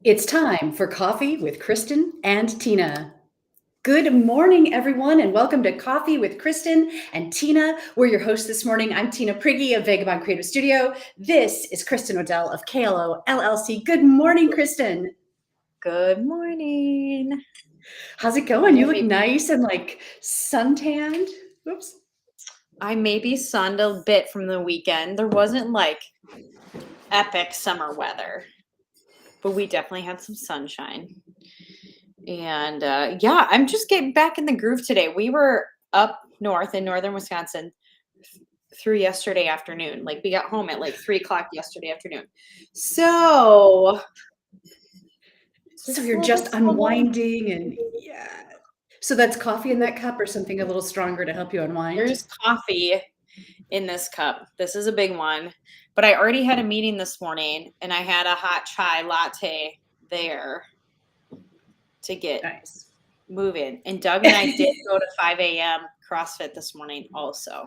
It's time for Coffee with Kristin and Tina. Good morning, everyone, and welcome to Coffee with Kristin and Tina. We're your hosts this morning. I'm Tina Prigge of Vagabond Creative Studio. This is Kristin Odell of KLO LLC. Good morning, Kristin. Good morning. How's it going? You look nice and like suntanned. Oops. I maybe sunned a bit from the weekend. There wasn't like epic summer weather, but we definitely had some sunshine. And yeah, I'm just getting back in the groove today. We were up north in northern Wisconsin through yesterday afternoon. Like we got home at like 3:00 yesterday afternoon. So you're just unwinding and yeah. So that's coffee in that cup or something a little stronger to help you unwind? There's coffee in this cup. This is a big one. But I already had a meeting this morning and I had a hot chai latte there to get moving. And Doug and I did go to 5 a.m. CrossFit this morning also.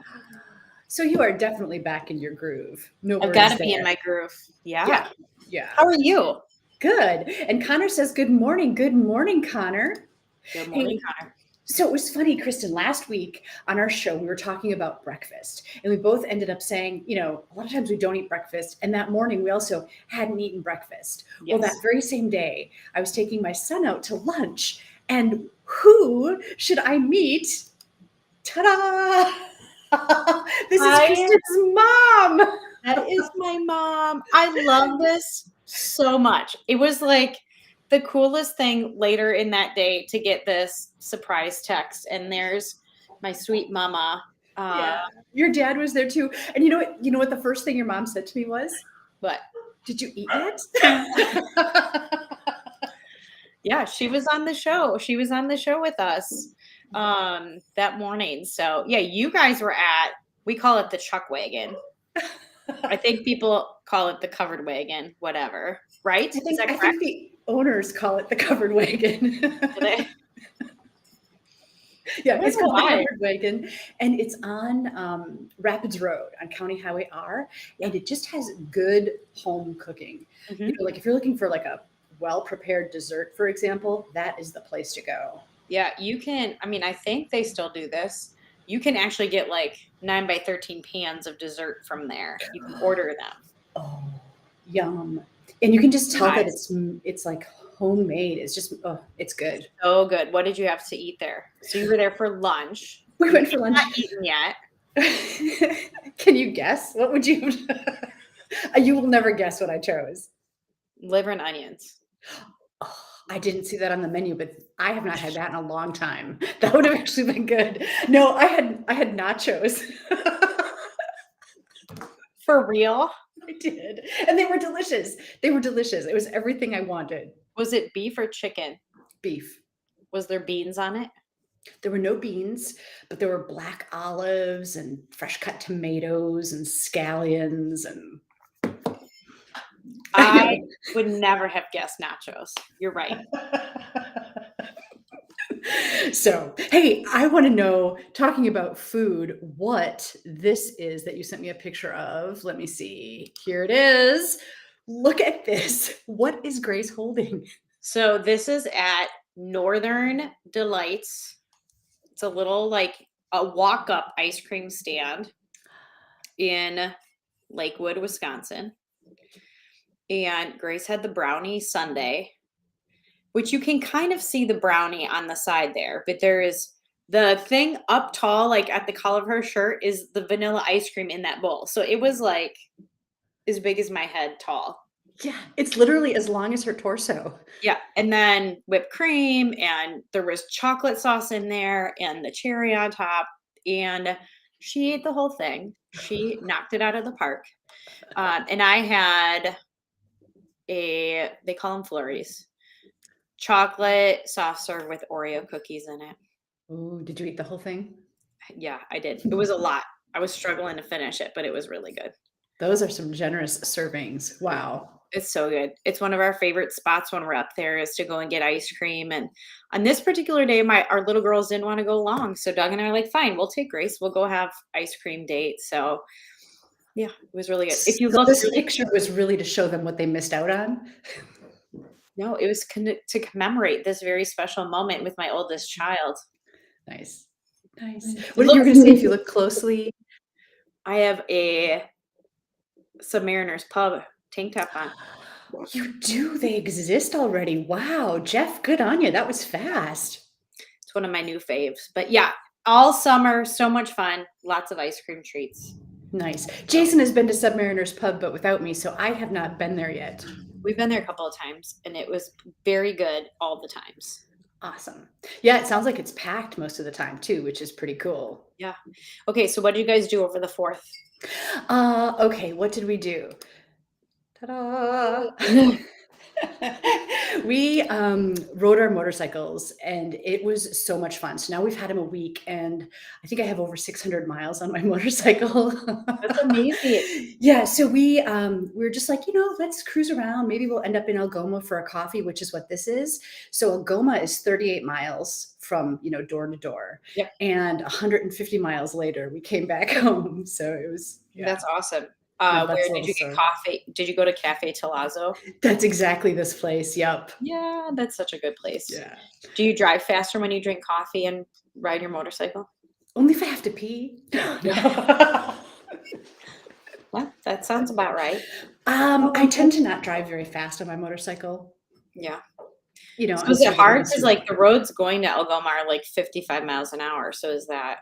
So you are definitely back in your groove. No I've got to be in my groove. Yeah. How are you? Good. And Connor says, good morning. Good morning, Connor. Good morning, Connor. So it was funny, Kristin, last week on our show, we were talking about breakfast and we both ended up saying, you know, a lot of times we don't eat breakfast. And that morning we also hadn't eaten breakfast. Yes. Well, that very same day, I was taking my son out to lunch and who should I meet? Ta-da! This is Kristin's mom. That is my mom. I love this so much. It was like the coolest thing later in that day to get this surprise text. And there's my sweet mama. Yeah. Your dad was there too. And you know what the first thing your mom said to me was? What? Did you eat it? Yeah, she was on the show. She was on the show with us that morning. So yeah, you guys were we call it the chuck wagon. I think people call it the covered wagon, whatever, right? I think the owners call it the covered wagon. Do they? Yeah, it's called the covered wagon, and it's on Rapids Road on County Highway R, and it just has good home cooking. Mm-hmm. You know, like if you're looking for like a well-prepared dessert, for example, that is the place to go. Yeah, you can. I mean, I think they still do this. You can actually get like 9 by 13 pans of dessert from there. You can order them. Oh, yum! And you can just tell that it's like homemade. It's just it's good. So good. What did you have to eat there? So you were there for lunch. We went for lunch. Not eaten yet. Can you guess? What would you? You will never guess what I chose. Liver and onions. Oh, I didn't see that on the menu, but I have not had that in a long time. That would have actually been good. No, I had nachos. For real? I did. And they were delicious. They were delicious. It was everything I wanted. Was it beef or chicken? Beef. Was there beans on it? There were no beans, but there were black olives and fresh cut tomatoes and scallions and I would never have guessed nachos. You're right. So, hey, I want to know, talking about food, what this is that you sent me a picture of. Let me see. Here it is. Look at this. What is Grace holding? So this is at Northern Delights. It's a little like a walk-up ice cream stand in Lakewood, Wisconsin. And Grace had the brownie sundae, which you can kind of see the brownie on the side there, but there is the thing up tall, like at the collar of her shirt, is the vanilla ice cream in that bowl. So it was like as big as my head tall. Yeah, it's literally as long as her torso. Yeah, and then whipped cream, and there was chocolate sauce in there, and the cherry on top, and she ate the whole thing. She knocked it out of the park. And I had they call them flurries. Chocolate soft serve with Oreo cookies in it. Ooh, did you eat the whole thing? Yeah, I did. It was a lot. I was struggling to finish it, but it was really good. Those are some generous servings. Wow. It's so good. It's one of our favorite spots when we're up there is to go and get ice cream. And on this particular day, our little girls didn't want to go along. So Doug and I are like, fine, we'll take Grace. We'll go have ice cream date. So yeah, it was really good. If you look, this picture was really to show them what they missed out on. No, it was to commemorate this very special moment with my oldest child. Nice. Nice. It What you were looks going to say, if you look closely? I have a Submariner's Pub tank top on. You do. They exist already. Wow. Jeff, good on you. That was fast. It's one of my new faves. But yeah, all summer, so much fun. Lots of ice cream treats. Nice. Jason has been to Submariner's Pub, but without me, so I have not been there yet. We've been there a couple of times, and it was very good all the times. Awesome. Yeah, it sounds like it's packed most of the time too, which is pretty cool. Yeah. Okay, so what did you guys do over the 4th? Okay, what did we do? Ta-da! We rode our motorcycles and it was so much fun. So now we've had them a week and I think I have over 600 miles on my motorcycle. That's amazing. Yeah, so we were just like, let's cruise around. Maybe we'll end up in Algoma for a coffee, which is what this is. So Algoma is 38 miles from, door to door. Yep. And 150 miles later, we came back home. So it was, That's awesome. Yeah, where did you get coffee? Did you go to Cafe Talazzo? That's exactly this place. Yep. Yeah, that's such a good place. Yeah. Do you drive faster when you drink coffee and ride your motorcycle? Only if I have to pee. Well, that sounds about right. I tend to not drive very fast on my motorcycle. Yeah. So is it hard? Because like the roads going to Algoma are like 55 miles an hour. So is that?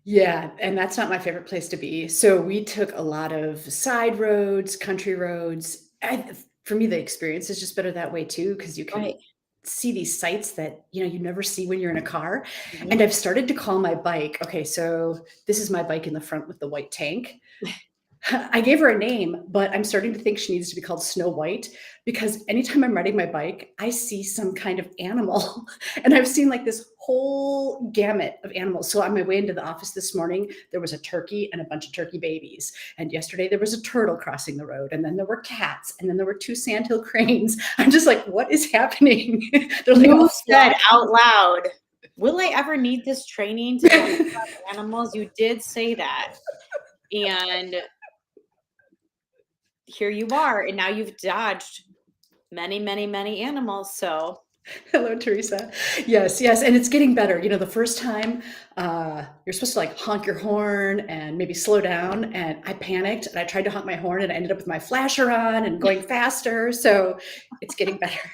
Yeah, and that's not my favorite place to be. So we took a lot of side roads, country roads. For me, the experience is just better that way too, because you can see these sights that you never see when you're in a car. Mm-hmm. And I've started to call my bike. Okay, so this is my bike in the front with the white tank. I gave her a name, but I'm starting to think she needs to be called Snow White because anytime I'm riding my bike, I see some kind of animal and I've seen like this whole gamut of animals. So on my way into the office this morning, there was a turkey and a bunch of turkey babies. And yesterday there was a turtle crossing the road and then there were cats and then there were 2 sandhill cranes. I'm just like, what is happening? They're like, you said out loud, will I ever need this training to know about animals? You did say that. And here you are, and now you've dodged many, many, many animals. So hello, Teresa. Yes, and it's getting better. The first time you're supposed to like honk your horn and maybe slow down, and I panicked and I tried to honk my horn and I ended up with my flasher on and going faster. So it's getting better.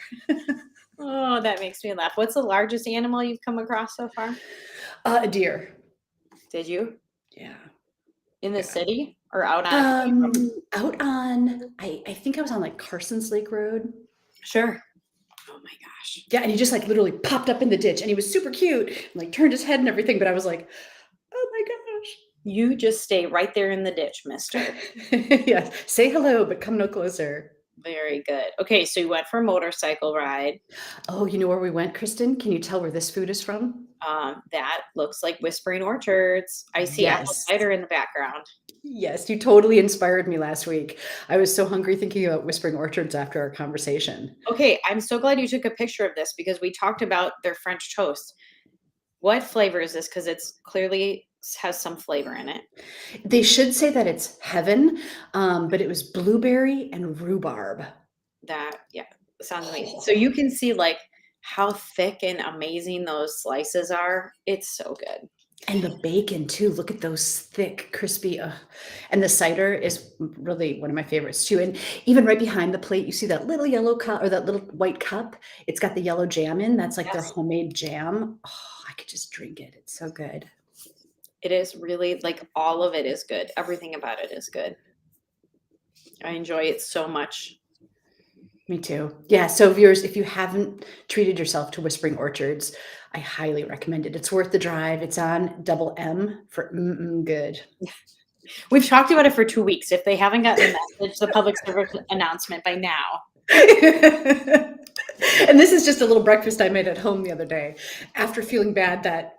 Oh, that makes me laugh. What's the largest animal you've come across so far? A deer. Did you? Yeah. In the city or out on? I think I was on like Carson's Lake Road. Sure. Oh my gosh. Yeah, and he just like literally popped up in the ditch and he was super cute and like turned his head and everything, but I was like, oh my gosh. You just stay right there in the ditch, mister. Yes. Say hello, but come no closer. Very good. Okay, so you went for a motorcycle ride. Oh, you know where we went, Kristin? Can you tell where this food is from? That looks like Whispering Orchards. I see apple cider in the background. Yes, you totally inspired me last week. I was so hungry thinking about Whispering Orchards after our conversation. Okay, I'm so glad you took a picture of this because we talked about their French toast. What flavor is this? Because it's clearly has some flavor in it. They should say that it's heaven, but it was blueberry and rhubarb. That, sounds amazing. So you can see like how thick and amazing those slices are. It's so good. And the bacon too. Look at those thick, crispy. And the cider is really one of my favorites too. And even right behind the plate, you see that little yellow cup or that little white cup. It's got the yellow jam in. That's like their homemade jam. Oh, I could just drink it. It's so good. It is really like all of it is good. Everything about it is good. I enjoy it so much. Me too. Yeah. So viewers, if you haven't treated yourself to Whispering Orchards, I highly recommend it. It's worth the drive. It's on Double M for good. We've talked about it for 2 weeks. If they haven't gotten the message, the public service announcement by now. And this is just a little breakfast I made at home the other day. After feeling bad that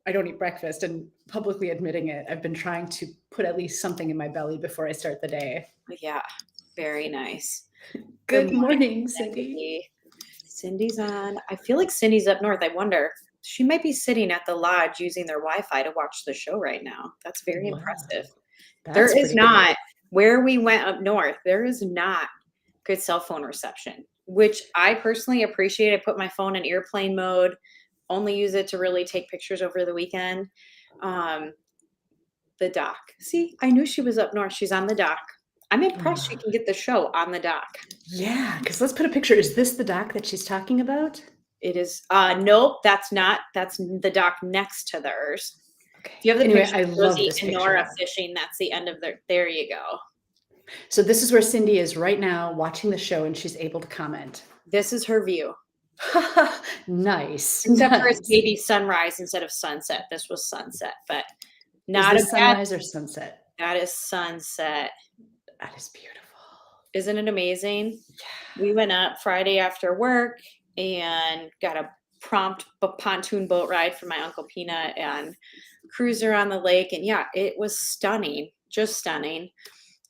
I don't eat breakfast and publicly admitting it, I've been trying to put at least something in my belly before I start the day. Yeah. Very nice. Good morning, Cindy. Cindy's on. I feel like Cindy's up north. I wonder, she might be sitting at the lodge using their Wi-Fi to watch the show right now. That's very impressive. There is not, where we went up north, there is not good cell phone reception. which I personally appreciate. I put my phone in airplane mode, only use it to really take pictures over the weekend. The dock. See, I knew she was up north. She's on the dock. I'm impressed she can get the show on the dock. Yeah, because let's put a picture. Is this the dock that she's talking about? It is. Nope, that's not. That's the dock next to theirs. Okay. If you have the Anyway, picture I of love Rosie this and picture. Nora fishing, that's the end of their. There you go. So this is where Cindy is right now watching the show, and she's able to comment. This is her view. Nice. Except for it's nice. maybe sunrise instead of sunset. This was sunset, but Not not is a this bad. sunrise or sunset? That is sunset. That is beautiful. Isn't it amazing? Yeah. We went up Friday after work and got a prompt pontoon boat ride for my Uncle Peanut and cruiser on the lake. And yeah, it was stunning, just stunning.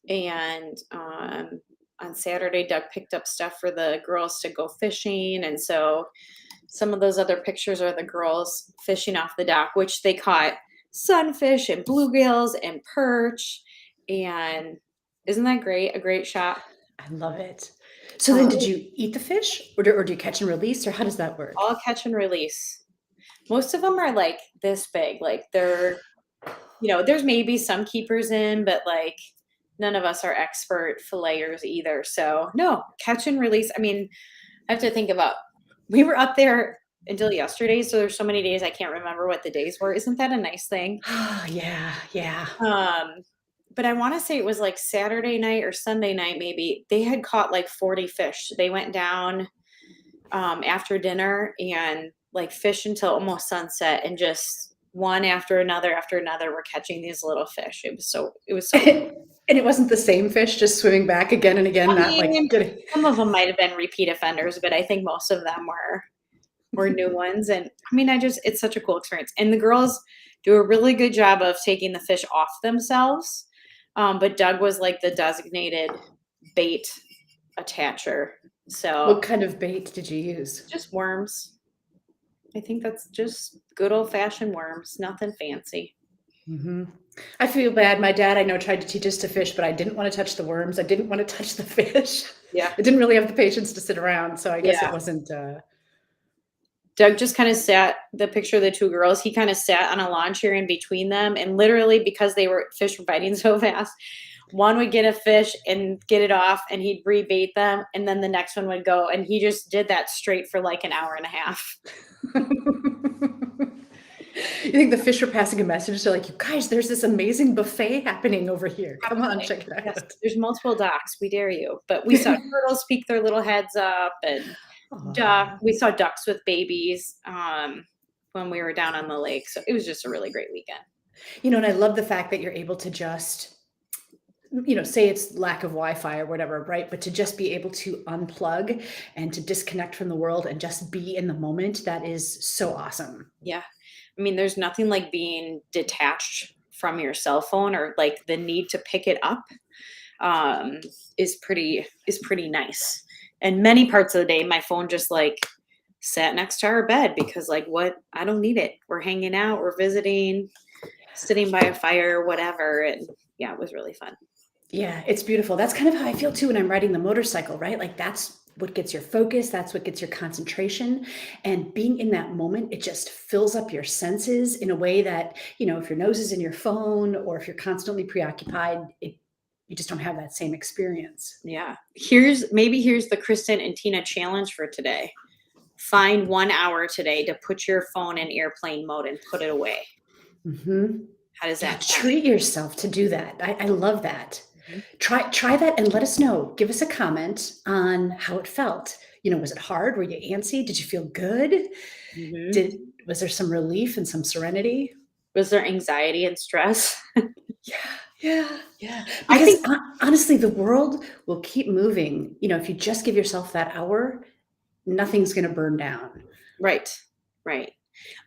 And on Saturday, Doug picked up stuff for the girls to go fishing. And so some of those other pictures are the girls fishing off the dock, which they caught sunfish and bluegills and perch. And isn't that great? A great shot. I love it. So then did you eat the fish or do you catch and release, or how does that work? All catch and release. Most of them are like this big. Like they're, there's maybe some keepers in, but like none of us are expert filleters either. So no, catch and release. I mean, I have to think about, we were up there until yesterday. So there's so many days I can't remember what the days were. Isn't that a nice thing? Oh, yeah, yeah. But I want to say it was like Saturday night or Sunday night, maybe. They had caught like 40 fish. They went down after dinner and like fish until almost sunset, and just one after another were catching these little fish. It was so And it wasn't the same fish just swimming back again and again, some of them might have been repeat offenders, but I think most of them were new ones. And I mean, it's such a cool experience. And the girls do a really good job of taking the fish off themselves. But Doug was like the designated bait attacher. So what kind of bait did you use? Just worms. I think that's just good old fashioned worms, nothing fancy. Mm-hmm. I feel bad. My dad, I know, tried to teach us to fish, but I didn't want to touch the worms. I didn't want to touch the fish. Yeah. I didn't really have the patience to sit around. So I guess it wasn't. Doug just kind of sat, the picture of the two girls, he kind of sat on a lawn chair in between them. And literally, because fish were biting so fast, one would get a fish and get it off and he'd rebait them. And then the next one would go. And he just did that straight for like an hour and a half. You think the fish were passing a message? They're like, you guys, there's this amazing buffet happening over here. Come on, check it out. Yes, there's multiple docks. We dare you. But we saw turtles peek their little heads up, and we saw ducks with babies when we were down on the lake. So it was just a really great weekend. And I love the fact that you're able to just, say it's lack of Wi-Fi or whatever, right? But to just be able to unplug and to disconnect from the world and just be in the moment, that is so awesome. Yeah. I mean, there's nothing like being detached from your cell phone, or like the need to pick it up is pretty nice. And many parts of the day, my phone just like sat next to our bed because like, I don't need it. We're hanging out, we're visiting, sitting by a fire, whatever. And yeah, it was really fun. Yeah, it's beautiful. That's kind of how I feel too when I'm riding the motorcycle, right? Like that's what gets your focus. That's what gets your concentration. And being in that moment, it just fills up your senses in a way that, if your nose is in your phone or if you're constantly preoccupied, you just don't have that same experience. Yeah. Here's the Kristin and Tina challenge for today. Find 1 hour today to put your phone in airplane mode and put it away. Mm-hmm. How does that treat yourself to do that? I love that. Mm-hmm. Try that and let us know. Give us a comment on how it felt. Was it hard? Were you antsy? Did you feel good? Mm-hmm. Was there some relief and some serenity? Was there anxiety and stress? Yeah. Because honestly, the world will keep moving. If you just give yourself that hour, nothing's going to burn down. Right.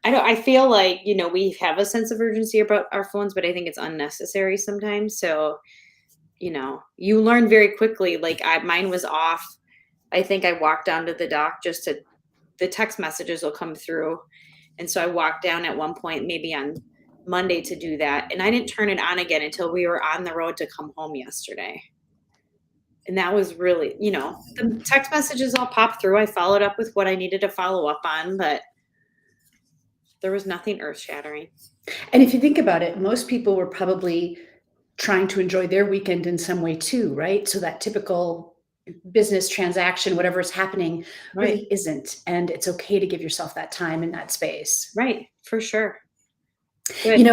I feel like, we have a sense of urgency about our phones, but I think it's unnecessary sometimes. So, you learn very quickly. Like mine was off. I think I walked down to the dock the text messages will come through. And so I walked down at one point, maybe on Monday, to do that. And I didn't turn it on again until we were on the road to come home yesterday. And that was really, the text messages all popped through. I followed up with what I needed to follow up on, but there was nothing earth shattering. And if you think about it, most people were probably trying to enjoy their weekend in some way too, right? So that typical business transaction, whatever is happening, Right. really isn't. And it's okay to give yourself that time in that space. Right. For sure. Good.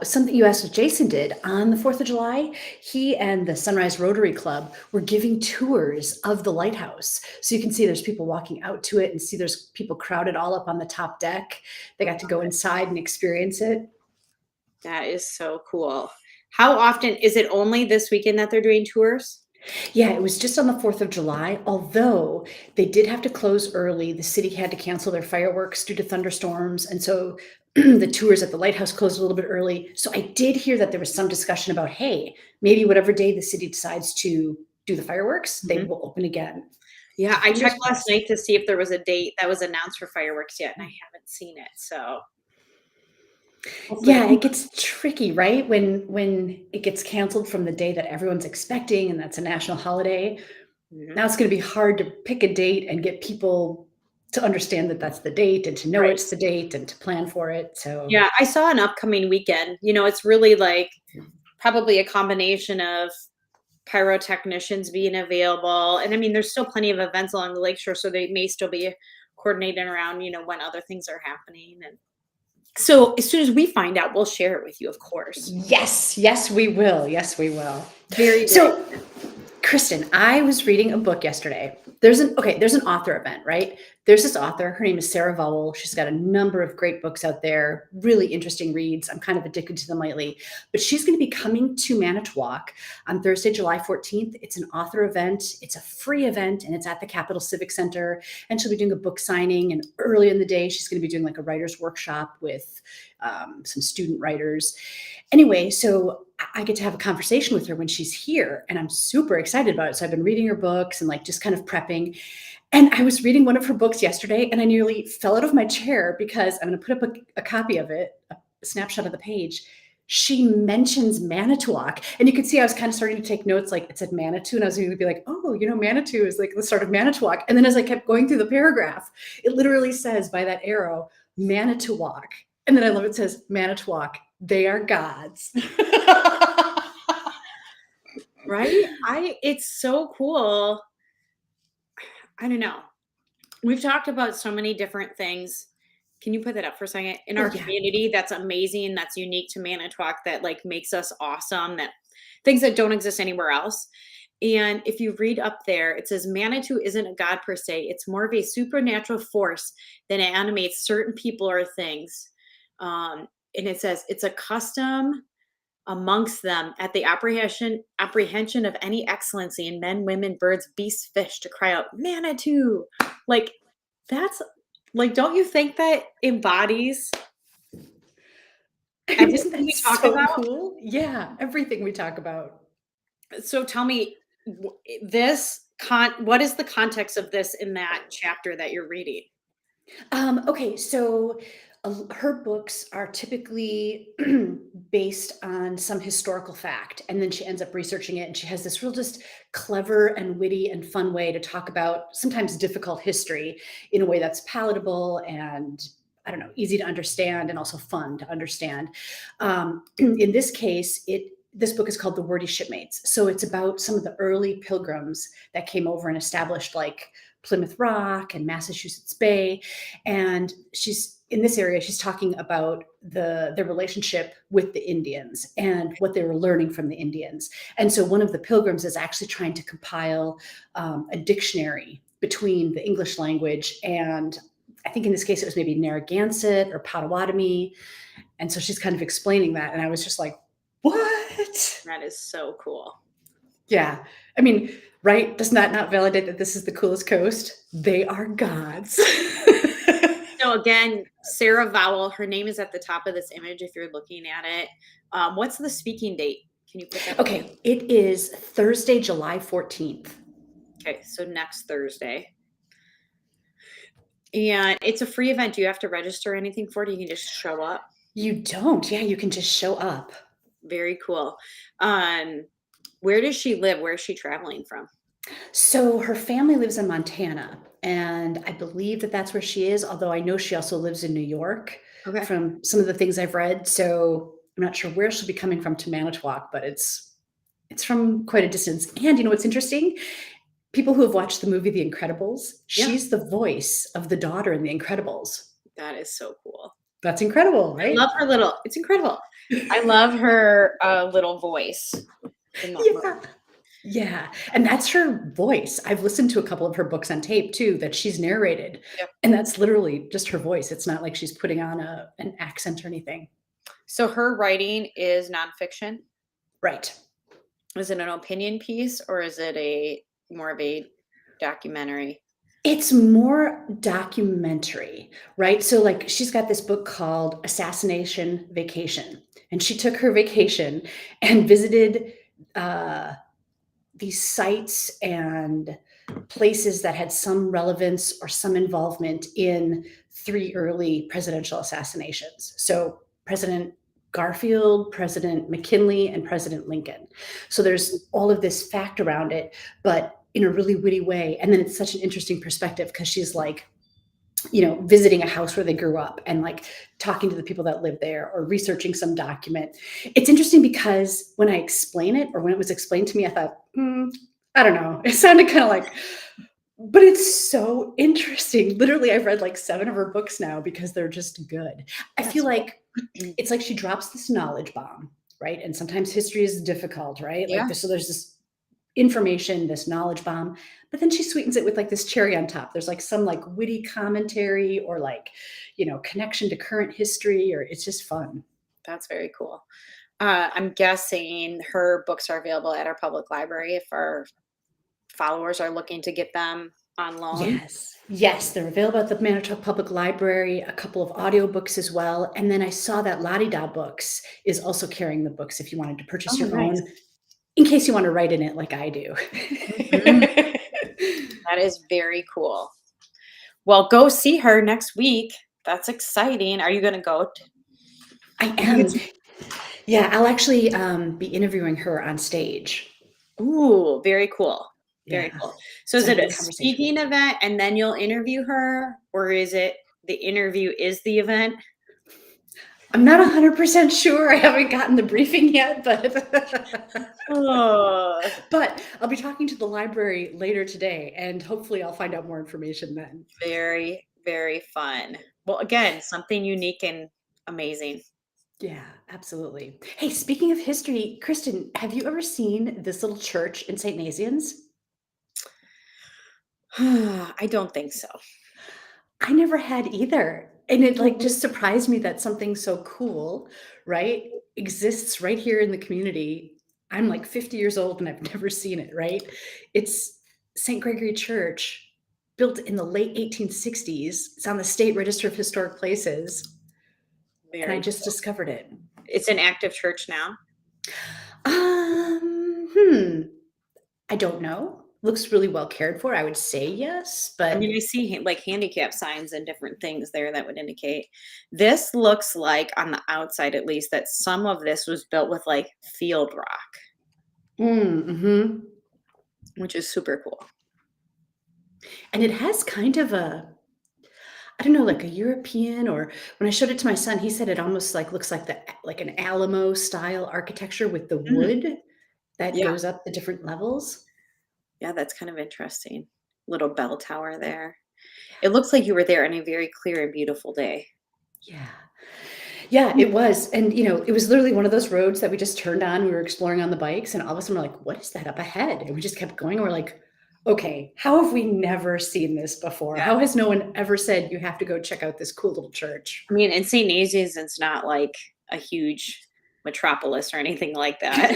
Something you asked what Jason did on the 4th of July, he and the Sunrise Rotary Club were giving tours of the lighthouse. So you can see there's people walking out to it and see there's people crowded all up on the top deck. They got to go inside and experience it. That is so cool. How often is it only this weekend that they're doing tours? Yeah, it was just on the 4th of July, although they did have to close early. The city had to cancel their fireworks due to thunderstorms. And so the tours at the lighthouse closed a little bit early. So I did hear that there was some discussion about, hey, maybe whatever day the city decides to do the fireworks, they will open again. Yeah, I checked last night to see if there was a date that was announced for fireworks yet, and I haven't seen it. So yeah, it gets tricky, right? When it gets canceled from the day that everyone's expecting, and that's a national holiday. Now it's going to be hard to pick a date and get people to understand that that's the date and to know it's the date and to plan for it. So yeah, I saw an upcoming weekend. It's really like probably a combination of pyrotechnicians being available. And I mean, there's still plenty of events along the lakeshore, so they may still be coordinating around, when other things are happening. And so as soon as we find out, we'll share it with you, of course. yes, we will. Yes, we will. Very so. Kristin, I was reading a book yesterday. There's an author event, right? There's this author. Her name is Sarah Vowell. She's got a number of great books out there, really interesting reads. I'm kind of addicted to them lately. But she's going to be coming to Manitowoc on Thursday, July 14th. It's an author event. It's a free event, and it's at the Capitol Civic Center. And she'll be doing a book signing. And early in the day, she's going to be doing like a writer's workshop with some student writers. Anyway, so I get to have a conversation with her when she's here, and I'm super excited about it. So I've been reading her books and like just kind of prepping. And I was reading one of her books yesterday, and I nearly fell out of my chair because I'm going to put up a copy of it, a snapshot of the page. She mentions Manitowoc, and you could see I was kind of starting to take notes, like it said Manitou, and I was going to be like, oh, Manitou is like the start of Manitowoc. And then as I kept going through the paragraph, it literally says by that arrow, Manitowoc. And then I love it says Manitowoc. They are gods. Right? It's so cool. I don't know. We've talked about so many different things. Can you put that up for a second? In our community, that's amazing. That's unique to Manitowoc. That like makes us awesome. That things that don't exist anywhere else. And if you read up there, it says Manitou isn't a god per se. It's more of a supernatural force that animates certain people or things. And it says it's a custom amongst them at the apprehension of any excellency in men, women, birds, beasts, fish to cry out Manitou. Like that's like, don't you think that embodies everything we talk about? Cool. Yeah, everything we talk about. So tell me what is the context of this in that chapter that you're reading? Okay, so her books are typically based on some historical fact, and then she ends up researching it, and she has this real just clever and witty and fun way to talk about sometimes difficult history in a way that's palatable and I don't know, easy to understand and also fun to understand. In this case, this book is called The Wordy Shipmates. So it's about some of the early pilgrims that came over and established like Plymouth Rock and Massachusetts Bay. And in this area, she's talking about their relationship with the Indians and what they were learning from the Indians. And so one of the pilgrims is actually trying to compile a dictionary between the English language and I think in this case, it was maybe Narragansett or Potawatomi. And so she's kind of explaining that. And I was just like, what? That is so cool. Yeah. I mean, right? Does that not validate that this is the coolest coast? They are gods. So again, Sarah Vowell, her name is at the top of this image if you're looking at it. What's the speaking date? Can you put that? Okay. It is Thursday, July 14th. Okay. So next Thursday. And it's a free event. Do you have to register anything for it? You can just show up. You don't. Yeah, you can just show up. Very cool. Where does she live? Where is she traveling from? So her family lives in Montana, and I believe that that's where she is, although I know she also lives in New York Okay. from some of the things I've read. So I'm not sure where she'll be coming from to Manitowoc, but it's from quite a distance. And you know what's interesting? People who have watched the movie The Incredibles, Yeah. she's the voice of the daughter in The Incredibles. That is so cool. That's incredible, I love right? her little it's incredible. I love her, little voice in that movie. Yeah. Yeah, and that's her voice. I've listened to a couple of her books on tape too that she's narrated, Yep. and that's literally just her voice. It's not like she's putting on an accent or anything. So her writing is nonfiction? Right. Is it an opinion piece or is it a more of a documentary? It's more documentary, right? So, like, she's got this book called Assassination Vacation, and she took her vacation and visited, uh, these sites and places that had some relevance or some involvement in 3 early presidential assassinations. So, President Garfield, President McKinley, and President Lincoln. So, there's all of this fact around it, but in a really witty way, and then it's such an interesting perspective because she's, like, you know, visiting a house where they grew up and, like, talking to the people that live there or researching some document. It's interesting because when I explain it or when it was explained to me, I thought, I don't know. It sounded kind of like, but it's so interesting. Literally, I've read like 7 of her books now because they're just good. I feel That's like it's like she drops this knowledge bomb, right? And sometimes history is difficult, right? Like yeah, this, so there's this information, this knowledge bomb, but then she sweetens it with like this cherry on top. There's like some like witty commentary or like, you know, connection to current history, or it's just fun. that's very cool. I'm guessing her books are available at our public library if our followers are looking to get them on loan. Yes. Yes, they're available at the Manitowoc Public Library, a couple of audiobooks as well. And then I saw that Lottie Da Books is also carrying the books if you wanted to purchase Oh, your nice. own, in case you want to write in it like I do. Mhm. That is very cool. Well, go see her next week. That's exciting. Are you gonna go? I You get am. Yeah, I'll actually be interviewing her on stage. Ooh, very cool. Very Yeah. cool. So is So it having a a conversation. speaking event and then you'll interview her, or is it the interview is the event? I'm not 100% sure. I haven't gotten the briefing yet, but Oh, but I'll be talking to the library later today, and hopefully I'll find out more information then. very, very fun. Well, again, something unique and amazing. Yeah, absolutely. Hey, speaking of history, Kristen, have you ever seen this little church in St. Nazianz? I don't think so. I never had either. And it like Mhm. just surprised me that something so cool, right, exists right here in the community. I'm like 50 years old and I've never seen it, right? It's St. Gregory Church, built in the late 1860s. It's on the State Register of Historic Places, and I Very just cool. discovered it. It's an active church now? Um, hmm. I don't know. Looks really well cared for. I would say yes, I but mean, I see like handicap signs and different things there that would indicate. This looks like on the outside at least that some of this was built with like field rock, mhm. which is super cool. And it has kind of a, I don't know, like a European, or when I showed it to my son, he said it almost like looks like the like an Alamo style architecture with the Mhm. wood that Yeah. goes up the different levels. Yeah, that's kind of interesting. Little bell tower there. It looks like you were there on a very clear and beautiful day. Yeah. Yeah, Mm. it was. And, you know, it was literally one of those roads that we just turned on. We were exploring on the bikes, and all of a sudden we're like, what is that up ahead? And we just kept going. And we're like, okay, how have we never seen this before? Yeah. How has no one ever said you have to go check out this cool little church? I mean, and St. Nazianz is not like a huge metropolis or anything like that.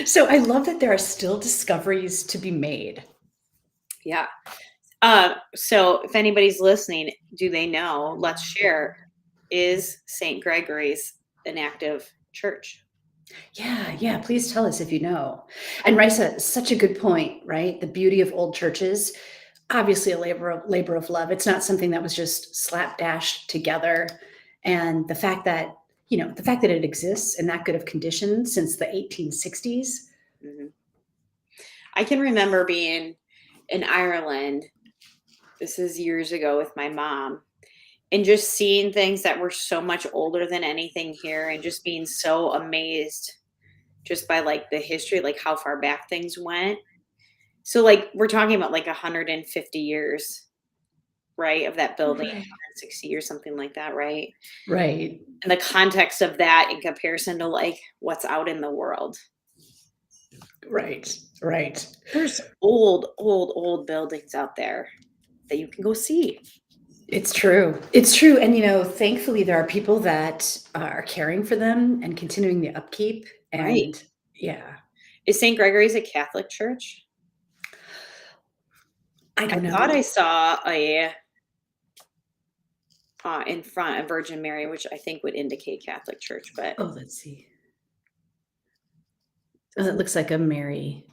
So I love that there are still discoveries to be made. Yeah. So if anybody's listening, do they know? Let's share. Is St. Gregory's an active church? Yeah, yeah. Please tell us if you know. And Risa, such a good point, right? The beauty of old churches, obviously a labor of love. It's not something that was just slapdash together. And the fact that, you know, the fact that it exists in that good of condition since the 1860s. Mhm. I can remember being in Ireland. This is years ago with my mom, and just seeing things that were so much older than anything here, and just being so amazed just by like the history, like how far back things went. So like we're talking about like 150 years, right, of that building, Right. 160 years, something like that, right? Right. And the context of that in comparison to like what's out in the world. Right. Right. There's old buildings out there that you can go see. It's true. It's true. And, thankfully, there are people that are caring for them and continuing the upkeep. Right. And yeah, Is St. Gregory's a Catholic church? I don't know. Thought I saw a in front of Virgin Mary, which I think would indicate Catholic church, but Oh, let's see. Oh, it looks like a Mary.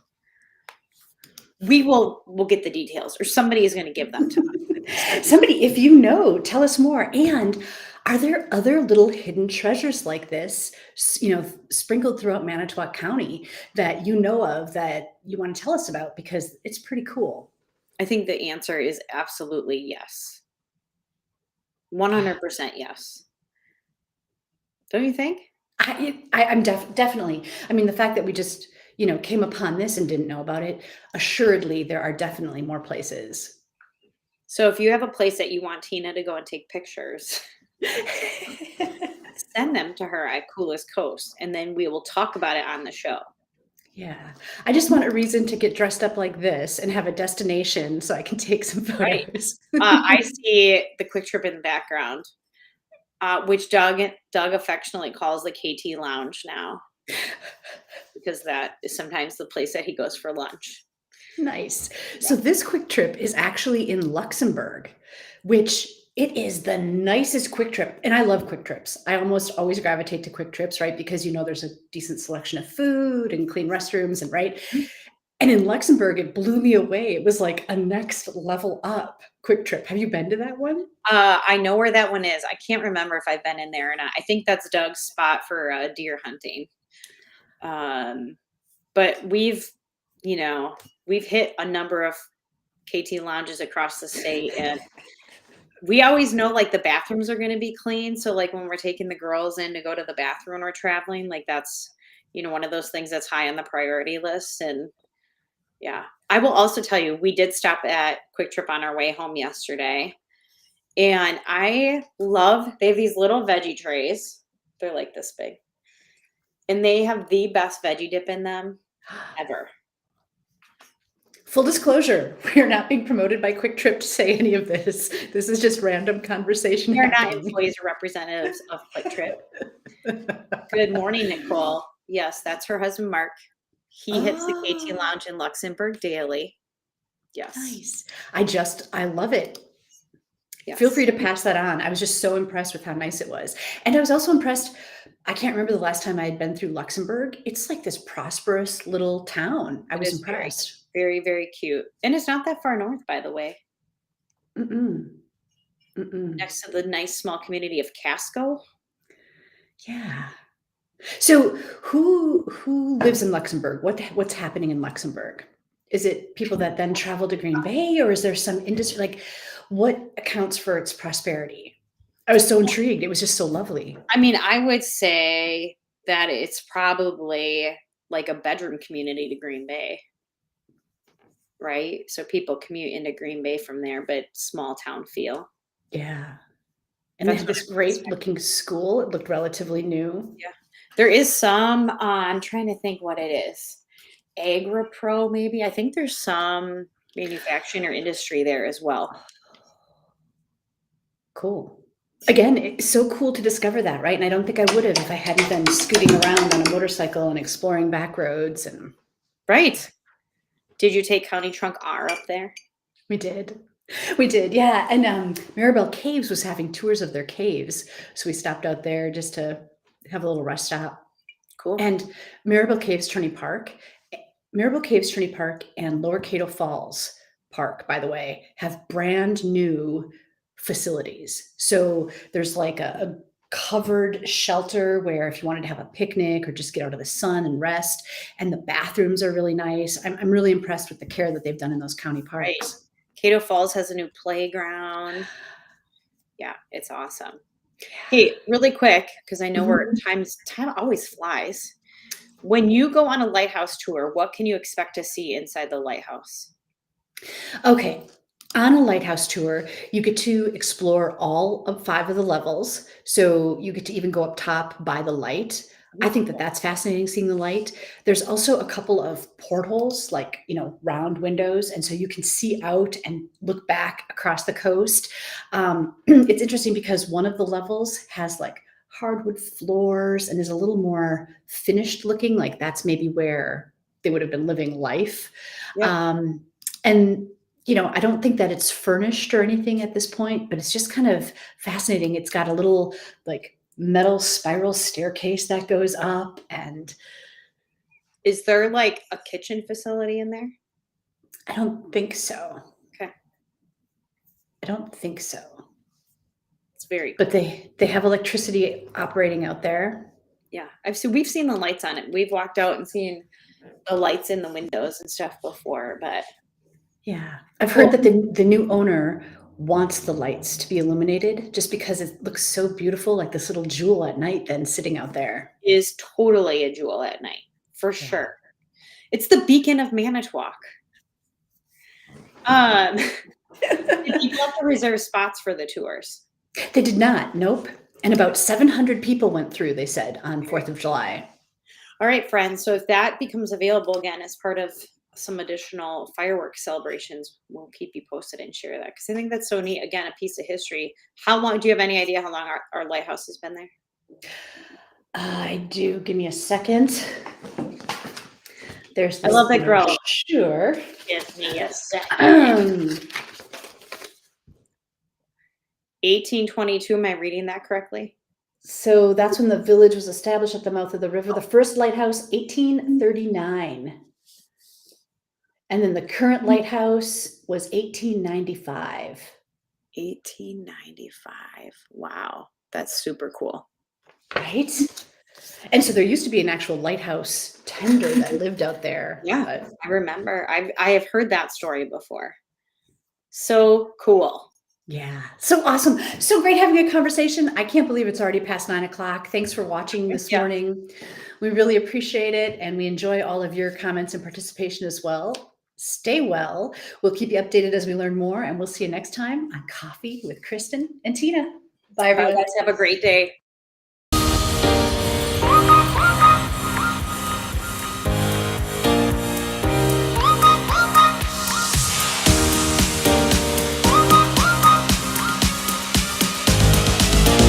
we'll get the details, or somebody is going to give them to us. Somebody, if you know, tell us more. And are there other little hidden treasures like this, sprinkled throughout Manitowoc County that you know of that you want to tell us about? Because it's pretty cool. I think the answer is absolutely yes. 100% yes. Don't you think? I'm definitely. I mean, the fact that we just, came upon this and didn't know about it, assuredly, there are definitely more places. So if you have a place that you want Tina to go and take pictures, send them to her at Coolest Coast, and then we will talk about it on the show. Yeah. I just want a reason to get dressed up like this and have a destination so I can take some photos. I see the Quick Trip in the background, which Doug affectionately calls the KT Lounge now, because that is sometimes the place that he goes for lunch. Nice. So this Quick Trip is actually in Luxembourg, which it is the nicest Quick Trip. And I love Quick Trips. I almost always gravitate to Quick Trips, right? Because, there's a decent selection of food and clean restrooms and right. And in Luxembourg, it blew me away. It was like a next level up Quick Trip. Have you been to that one? I know where that one is. I can't remember if I've been in there or not. I think that's Doug's spot for deer hunting. But we've hit a number of KT lounges across the state, and we always know like the bathrooms are going to be clean. So like when we're taking the girls in to go to the bathroom when we're traveling, like that's, one of those things that's high on the priority list. And yeah, I will also tell you, we did stop at Quick Trip on our way home yesterday, and they have these little veggie trays. They're like this big, and they have the best veggie dip in them ever. Full disclosure, we are not being promoted by Quick Trip to say any of this. This is just random conversation. We are not employees or representatives of Quick Trip. Good morning, Nicole. Yes, that's her husband, Mark. He hits the KT Lounge in Luxembourg daily. Yes. Nice. I love it. Yes. Feel free to pass that on. I was just so impressed with how nice it was. And I was also impressed. I can't remember the last time I had been through Luxembourg. It's like this prosperous little town. I was impressed. Very, very cute. And it's not that far north, by the way. Next to the nice small community of Casco. Yeah. So who lives in Luxembourg? What's happening in Luxembourg? Is it people that then travel to Green Bay, or is there some industry? Like, what accounts for its prosperity? I was so intrigued. It was just so lovely. I mean, I would say that it's probably like a bedroom community to Green Bay, right? So people commute into Green Bay from there, but small town feel. Yeah. And they had this great looking school. It looked relatively new. Yeah. There is some, I'm trying to think what it is. AgriPro, maybe. I think there's some manufacturing or industry there as well. Cool. Again, it's so cool to discover that, right? And I don't think I would have if I hadn't been scooting around on a motorcycle and exploring back roads. And right. Did you take County Trunk R up there? We did. Yeah. And Maribel Caves was having tours of their caves. So we stopped out there just to have a little rest stop. Cool. And Maribel Caves Trinity Park and Lower Cato Falls Park, by the way, have brand new facilities. So there's like a covered shelter where if you wanted to have a picnic or just get out of the sun and rest, and the bathrooms are really nice. I'm really impressed with the care that they've done in those county parks. Right. Cato Falls has a new playground. Yeah, it's awesome. Hey, really quick, because I know time always flies. When you go on a lighthouse tour, what can you expect to see inside the lighthouse? Okay. On a lighthouse tour, you get to explore all of 5 of the levels. So you get to even go up top by the light. I think that that's fascinating, seeing the light. There's also a couple of portholes, like, round windows. And so you can see out and look back across the coast. It's interesting because one of the levels has like hardwood floors and is a little more finished looking, like that's maybe where they would have been living life. Yeah. And I don't think that it's furnished or anything at this point, but it's just kind of fascinating. It's got a little like metal spiral staircase that goes up. And Is there like a kitchen facility in there? I don't think so. Okay. I don't think so. It's very cool. But they have electricity operating out there. Yeah. We've seen the lights on it. We've walked out and seen the lights in the windows and stuff before, but yeah. I've heard that the new owner wants the lights to be illuminated just because it looks so beautiful, like this little jewel at night then sitting out there. Is totally a jewel at night, for sure. It's the beacon of Manitowoc. Did people have to reserve spots for the tours? They did not. Nope. And about 700 people went through, they said, on 4th of July. All right, friends. So if that becomes available again as part of some additional fireworks celebrations, we'll keep you posted and share that, because I think that's so neat. Again, a piece of history. How long, do you have any idea how long our lighthouse has been there? I do. Give me a second. There's I love that girl. Sure. Give me a second. 1822. Am I reading that correctly? So that's when the village was established at the mouth of the river. The first lighthouse, 1839. And then the current lighthouse was 1895. 1895. Wow. That's super cool. Right? And so there used to be an actual lighthouse tender that lived out there. Yeah, I remember. I have heard that story before. So cool. Yeah. So awesome. So great having a conversation. I can't believe it's already past 9 o'clock. Thanks for watching this morning. We really appreciate it. And we enjoy all of your comments and participation as well. Stay well. We'll keep you updated as we learn more. And we'll see you next time on Coffee with Kristin and Tina. Bye, everyone. Guys, have a great day.